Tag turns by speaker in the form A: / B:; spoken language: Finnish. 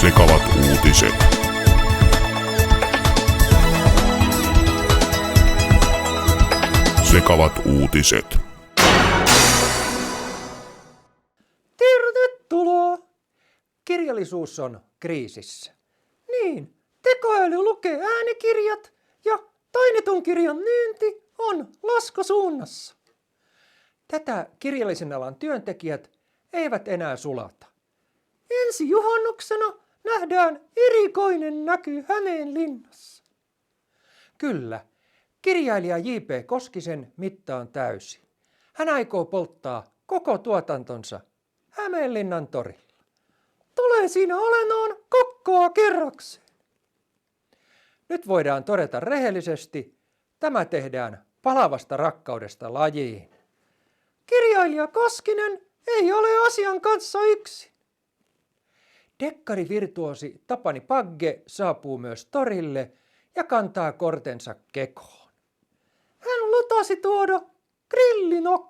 A: Sekavat uutiset. Sekavat uutiset.
B: Tervetuloa! Kirjallisuus on kriisissä. Niin, tekoäly lukee äänikirjat ja taidetun kirjan myynti on laskusuunnassa. Tätä kirjallisen alan työntekijät eivät enää sulata. Ensi juhannuksena nähdään erikoinen näky Hämeenlinnassa. Kyllä, kirjailija J.P. Koskisen mitta on täysi. Hän aikoo polttaa koko tuotantonsa Hämeenlinnan torilla. Tulee siinä olemaan kokkoa kerrakseen. Nyt voidaan todeta rehellisesti, tämä tehdään palavasta rakkaudesta lajiin. Kirjailija Koskinen ei ole asian kanssa yksin. Dekkarivirtuosi Tapani Pagge saapuu myös torille ja kantaa kortensa kekoon. Hän lupasi tuoda grillinokkaa.